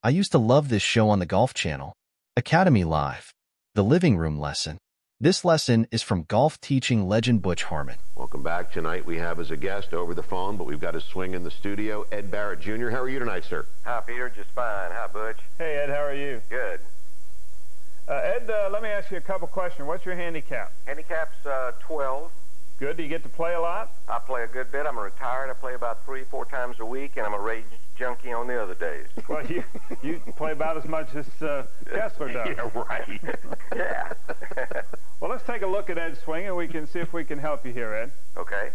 I used to love this show on the Golf Channel, Academy Live, the living room lesson. This lesson is from golf teaching legend Butch Harmon. Welcome back. Tonight we have as a guest over the phone, but we've got a swing in the studio, Ed Barrett Jr. How are you tonight, sir? Hi, Peter. Just fine. Hi, Butch. Hey, Ed. How are you? Good. Ed, let me ask you a couple questions. What's your handicap? Handicap's 12. Good. Do you get to play a lot? I play a good bit. I'm retired. I play about 3-4 times a week, and I'm a rage junkie on the other days. Well, you play about as much as Kessler does. Yeah, right. Yeah. Well, let's take a look at Ed's swing, and we can see if we can help you here, Ed. Okay.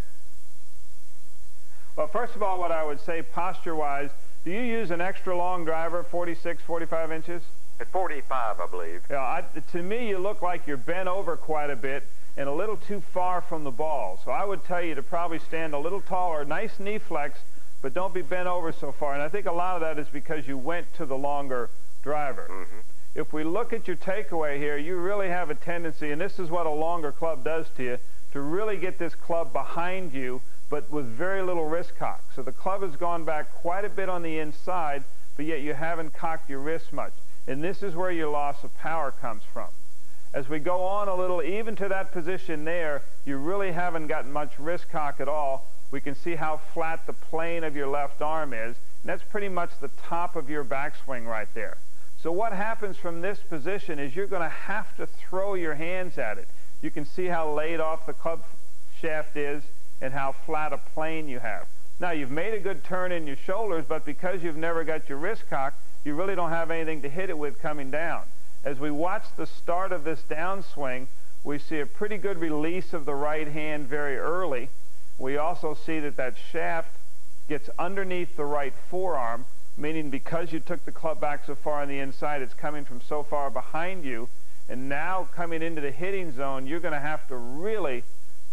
Well, first of all, what I would say posture-wise, do you use an extra long driver, 46, 45 inches? At 45, I believe. Yeah, to me, you look like you're bent over quite a bit and a little too far from the ball. So I would tell you to probably stand a little taller, nice knee flex, but don't be bent over so far. And I think a lot of that is because you went to the longer driver. Mm-hmm. If we look at your takeaway here, you really have a tendency, and this is what a longer club does to you, to really get this club behind you, but with very little wrist cock. So the club has gone back quite a bit on the inside, but yet you haven't cocked your wrist much. And this is where your loss of power comes from. As we go on a little, even to that position there, you really haven't gotten much wrist cock at all. We can see how flat the plane of your left arm is, and that's pretty much the top of your backswing right there. So what happens from this position is you're going to have to throw your hands at it. You can see how laid off the club shaft is and how flat a plane you have. Now, you've made a good turn in your shoulders, but because you've never got your wrist cocked, you really don't have anything to hit it with coming down. As we watch the start of this downswing, we see a pretty good release of the right hand very early. We also see that that shaft gets underneath the right forearm, meaning because you took the club back so far on the inside, it's coming from so far behind you. And now coming into the hitting zone, you're going to have to really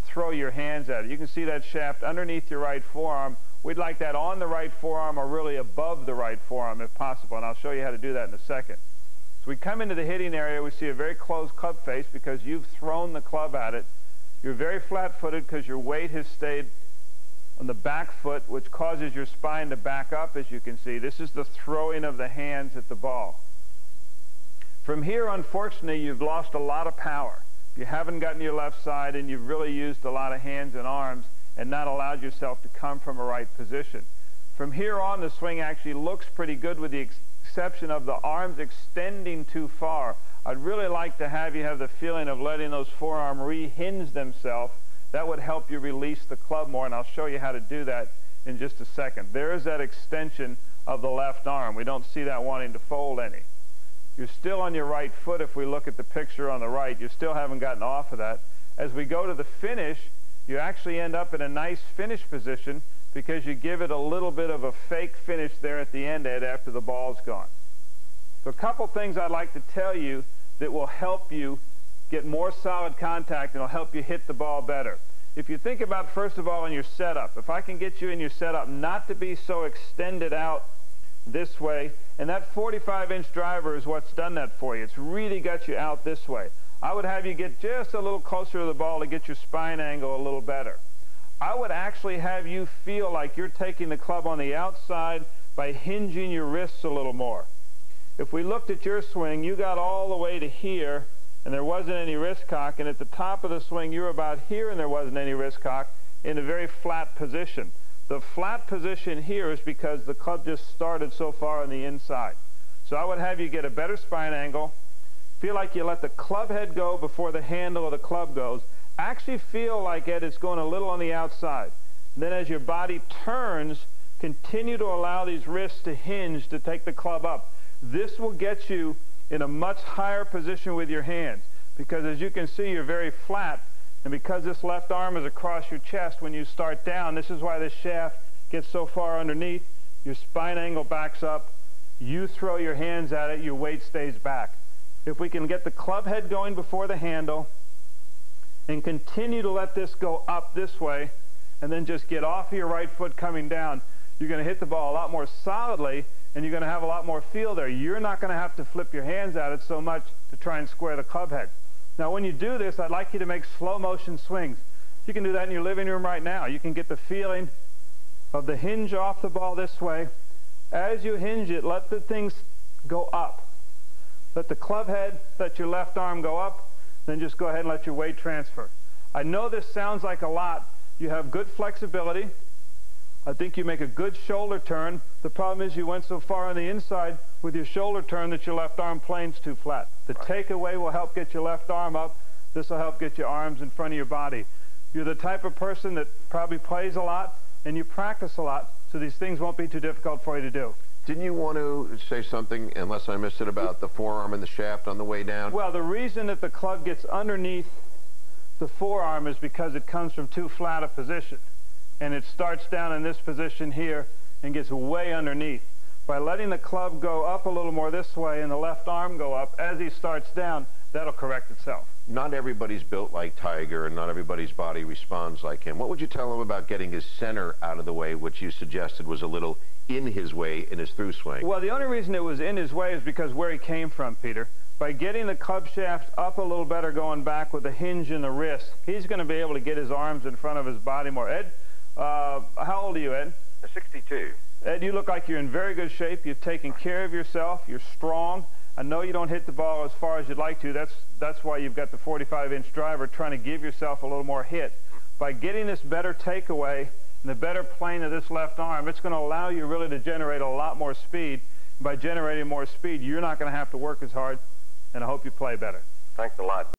throw your hands at it. You can see that shaft underneath your right forearm. We'd like that on the right forearm or really above the right forearm if possible, and I'll show you how to do that in a second. So we come into the hitting area, we see a very closed club face because you've thrown the club at it. You're very flat-footed because your weight has stayed on the back foot, which causes your spine to back up, as you can see. This is the throwing of the hands at the ball. From here, unfortunately, you've lost a lot of power. You haven't gotten your left side, and you've really used a lot of hands and arms and not allowed yourself to come from a right position. From here on, the swing actually looks pretty good with the exception of the arms extending too far. I'd really like to have you have the feeling of letting those forearms re-hinge themselves. That would help you release the club more, and I'll show you how to do that in just a second. There is that extension of the left arm. We don't see that wanting to fold any. You're still on your right foot if we look at the picture on the right. You still haven't gotten off of that. As we go to the finish, you actually end up in a nice finish position because you give it a little bit of a fake finish there at the end, Ed, after the ball's gone. So a couple things I'd like to tell you that will help you get more solid contact and will help you hit the ball better. If you think about, first of all, in your setup, if I can get you in your setup not to be so extended out this way, and that 45-inch driver is what's done that for you. It's really got you out this way. I would have you get just a little closer to the ball to get your spine angle a little better. I would actually have you feel like you're taking the club on the outside by hinging your wrists a little more. If we looked at your swing, you got all the way to here, and there wasn't any wrist cock, and at the top of the swing, you were about here, and there wasn't any wrist cock, in a very flat position. The flat position here is because the club just started so far on the inside. So I would have you get a better spine angle, feel like you let the club head go before the handle of the club goes. Actually feel like, Ed, it's going a little on the outside. And then as your body turns, continue to allow these wrists to hinge to take the club up. This will get you in a much higher position with your hands because, as you can see, you're very flat. And because this left arm is across your chest, when you start down, this is why this shaft gets so far underneath. Your spine angle backs up. You throw your hands at it, your weight stays back. If we can get the club head going before the handle and continue to let this go up this way and then just get off of your right foot coming down, you're going to hit the ball a lot more solidly and you're going to have a lot more feel there. You're not going to have to flip your hands at it so much to try and square the club head. Now when you do this, I'd like you to make slow motion swings. You can do that in your living room right now. You can get the feeling of the hinge off the ball this way. As you hinge it, let the things go up. Let the club head, let your left arm go up, then just go ahead and let your weight transfer. I know this sounds like a lot. You have good flexibility. I think you make a good shoulder turn. The problem is you went so far on the inside with your shoulder turn that your left arm plane's too flat. The takeaway will help get your left arm up. This will help get your arms in front of your body. You're the type of person that probably plays a lot and you practice a lot, so these things won't be too difficult for you to do. Didn't you want to say something, unless I missed it, about the forearm and the shaft on the way down? Well, the reason that the club gets underneath the forearm is because it comes from too flat a position. And it starts down in this position here and gets way underneath. By letting the club go up a little more this way and the left arm go up as he starts down, that'll correct itself. Not everybody's built like Tiger, and not everybody's body responds like him. What would you tell him about getting his center out of the way, which you suggested was a little in his way in his through swing? Well, the only reason it was in his way is because where he came from, Peter. By getting the club shaft up a little better going back with the hinge in the wrist, he's going to be able to get his arms in front of his body more. Ed, how old are you, Ed? 62. Ed, you look like you're in very good shape. You've taken care of yourself. You're strong. I know you don't hit the ball as far as you'd like to. That's why you've got the 45-inch driver, trying to give yourself a little more hit. By getting this better takeaway and the better plane of this left arm, it's going to allow you really to generate a lot more speed. By generating more speed, you're not going to have to work as hard, and I hope you play better. Thanks a lot.